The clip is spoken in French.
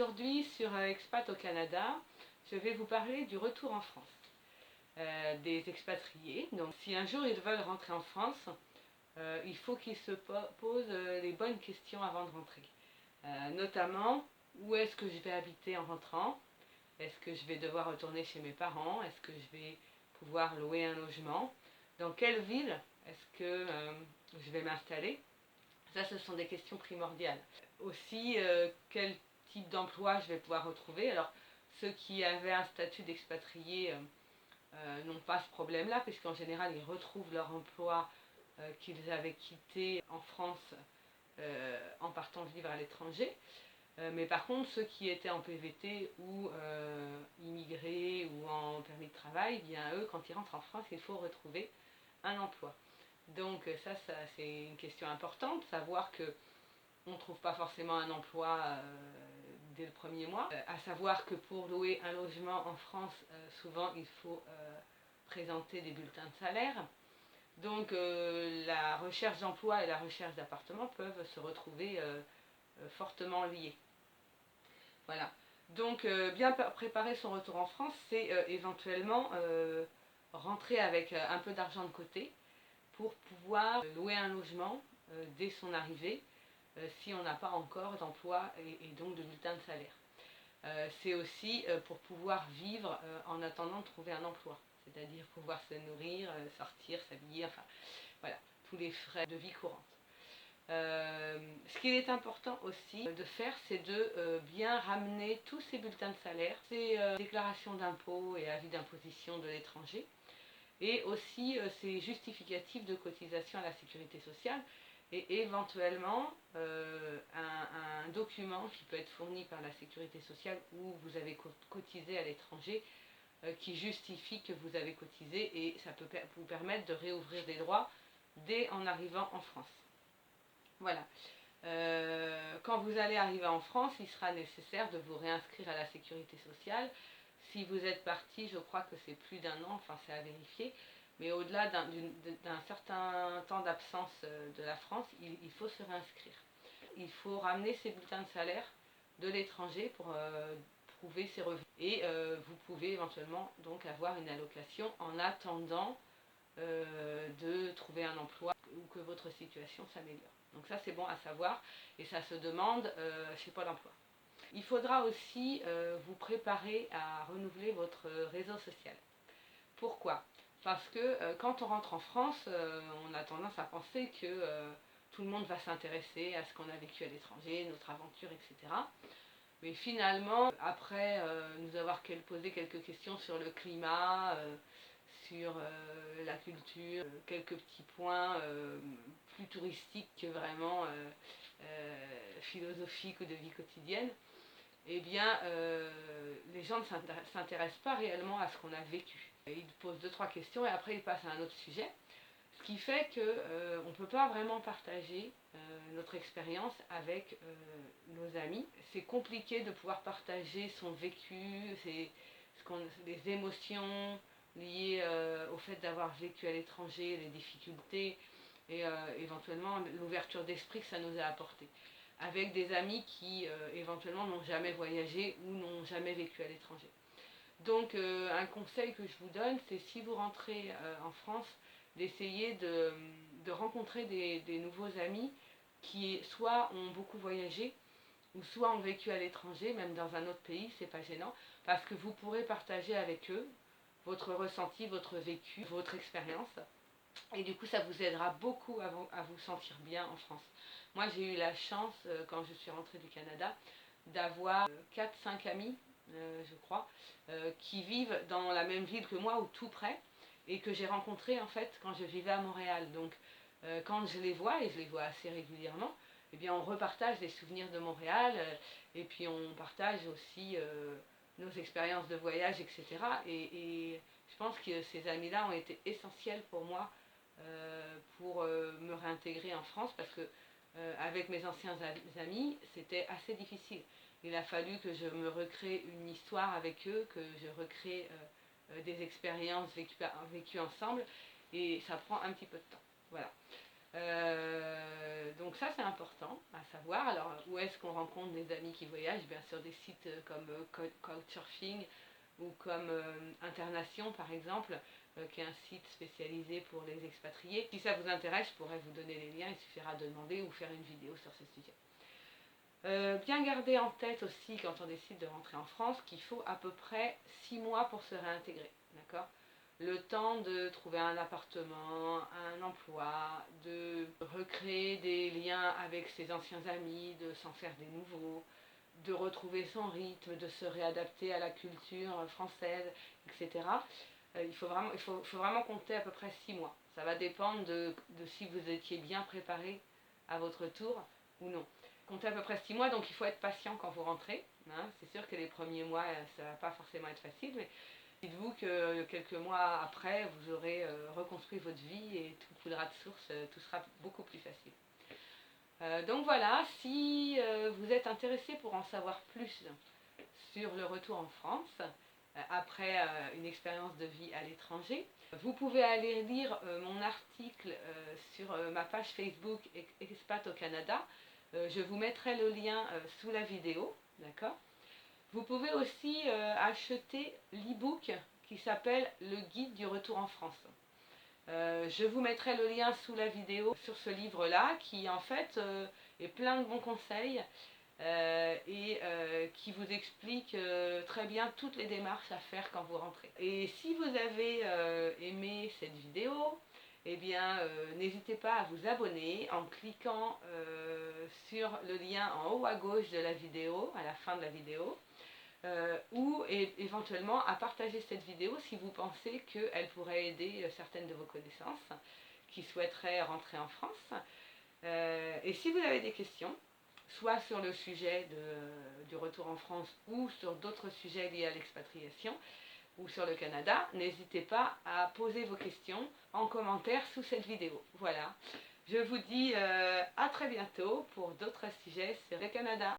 Aujourd'hui sur Expat au Canada, je vais vous parler du retour en France des expatriés. Donc si un jour ils veulent rentrer en France, il faut qu'ils se posent les bonnes questions avant de rentrer. Notamment, où est-ce que je vais habiter en rentrant? Est-ce que je vais devoir retourner chez mes parents? Est-ce que je vais pouvoir louer un logement? Dans quelle ville est-ce que je vais m'installer? Ça, ce sont des questions primordiales. Aussi, quel type d'emploi je vais pouvoir retrouver. Alors, ceux qui avaient un statut d'expatrié n'ont pas ce problème-là, puisqu'en général, ils retrouvent leur emploi qu'ils avaient quitté en France en partant vivre à l'étranger. Mais par contre, ceux qui étaient en PVT ou immigrés ou en permis de travail, bien eux, quand ils rentrent en France, il faut retrouver un emploi. Donc ça c'est une question importante, savoir que on ne trouve pas forcément un emploi dès le premier mois. À savoir que pour louer un logement en France, souvent il faut présenter des bulletins de salaire. Donc la recherche d'emploi et la recherche d'appartement peuvent se retrouver fortement liées. Voilà. Donc bien préparer son retour en France, c'est éventuellement rentrer avec un peu d'argent de côté pour pouvoir louer un logement dès son arrivée si on n'a pas encore d'emploi et donc de bulletin de salaire. C'est aussi pour pouvoir vivre en attendant de trouver un emploi, c'est-à-dire pouvoir se nourrir, sortir, s'habiller, enfin voilà, tous les frais de vie courante. Ce qu'il est important aussi de faire, c'est de bien ramener tous ces bulletins de salaire, ces déclarations d'impôts et avis d'imposition de l'étranger, et aussi ces justificatifs de cotisation à la sécurité sociale, et éventuellement un document qui peut être fourni par la sécurité sociale où vous avez cotisé à l'étranger, qui justifie que vous avez cotisé, et ça peut vous permettre de réouvrir des droits dès en arrivant en France. Voilà. Quand vous allez arriver en France, il sera nécessaire de vous réinscrire à la sécurité sociale. Si vous êtes parti, je crois que c'est plus d'un an, enfin c'est à vérifier, mais au-delà d'un certain temps d'absence de la France, il faut se réinscrire. Il faut ramener ses bulletins de salaire de l'étranger pour prouver ses revenus. Et vous pouvez éventuellement donc avoir une allocation en attendant de trouver un emploi ou que votre situation s'améliore. Donc ça c'est bon à savoir, et ça se demande chez Pôle emploi. Il faudra aussi vous préparer à renouveler votre réseau social. Pourquoi? Parce que quand on rentre en France, on a tendance à penser que tout le monde va s'intéresser à ce qu'on a vécu à l'étranger, notre aventure, etc. Mais finalement, après nous avoir posé quelques questions sur le climat, sur la culture, quelques petits points plus touristiques que vraiment philosophiques ou de vie quotidienne, eh bien les gens ne s'intéressent pas réellement à ce qu'on a vécu. Ils posent 2-3 questions et après ils passent à un autre sujet. Ce qui fait qu'on ne peut pas vraiment partager notre expérience avec nos amis. C'est compliqué de pouvoir partager son vécu, les émotions liées au fait d'avoir vécu à l'étranger, les difficultés et éventuellement l'ouverture d'esprit que ça nous a apporté. Avec des amis qui éventuellement n'ont jamais voyagé ou n'ont jamais vécu à l'étranger. Donc un conseil que je vous donne, c'est si vous rentrez en France, d'essayer de rencontrer des nouveaux amis qui soit ont beaucoup voyagé ou soit ont vécu à l'étranger, même dans un autre pays, c'est pas gênant, parce que vous pourrez partager avec eux votre ressenti, votre vécu, votre expérience, et du coup ça vous aidera beaucoup à vous sentir bien en France. Moi j'ai eu la chance, quand je suis rentrée du Canada, d'avoir 4-5 amis, je crois, qui vivent dans la même ville que moi ou tout près, et que j'ai rencontrés en fait quand je vivais à Montréal. Donc quand je les vois, et je les vois assez régulièrement, eh bien on repartage des souvenirs de Montréal, et puis on partage aussi nos expériences de voyage, etc. Et je pense que ces amis-là ont été essentiels pour moi pour me réintégrer en France, parce que avec mes anciens amis, c'était assez difficile. Il a fallu que je me recrée une histoire avec eux, que je recrée des expériences vécues ensemble, et ça prend un petit peu de temps. Voilà. Donc ça c'est important à savoir. Alors où est-ce qu'on rencontre des amis qui voyagent? Bien sûr des sites comme Couchsurfing ou comme Internation par exemple, qui est un site spécialisé pour les expatriés. Si ça vous intéresse, je pourrais vous donner les liens, il suffira de demander ou faire une vidéo sur ce sujet. Bien garder en tête aussi quand on décide de rentrer en France qu'il faut à peu près 6 mois pour se réintégrer, d'accord? Le temps de trouver un appartement, un emploi, de recréer des liens avec ses anciens amis, de s'en faire des nouveaux, de retrouver son rythme, de se réadapter à la culture française, etc. Il faut vraiment compter à peu près 6 mois. Ça va dépendre de si vous étiez bien préparé à votre tour ou non. Comptez à peu près 6 mois, donc il faut être patient quand vous rentrez. Hein. C'est sûr que les premiers mois, ça ne va pas forcément être facile, mais dites-vous que quelques mois après, vous aurez reconstruit votre vie et tout coulera de source, tout sera beaucoup plus facile. Donc voilà, si vous êtes intéressé pour en savoir plus sur le retour en France, après une expérience de vie à l'étranger, vous pouvez aller lire mon article sur ma page Facebook Expat au Canada. Je vous mettrai le lien sous la vidéo, d'accord? Vous pouvez aussi acheter l'e-book qui s'appelle Le guide du retour en France. Je vous mettrai le lien sous la vidéo sur ce livre-là qui en fait est plein de bons conseils et qui vous explique très bien toutes les démarches à faire quand vous rentrez. Et si vous avez aimé cette vidéo, eh bien n'hésitez pas à vous abonner en cliquant sur le lien en haut à gauche de la vidéo, à la fin de la vidéo. Ou éventuellement à partager cette vidéo si vous pensez qu'elle pourrait aider certaines de vos connaissances qui souhaiteraient rentrer en France. Et si vous avez des questions, soit sur le sujet du retour en France ou sur d'autres sujets liés à l'expatriation ou sur le Canada, n'hésitez pas à poser vos questions en commentaire sous cette vidéo. Voilà, je vous dis à très bientôt pour d'autres sujets sur le Canada.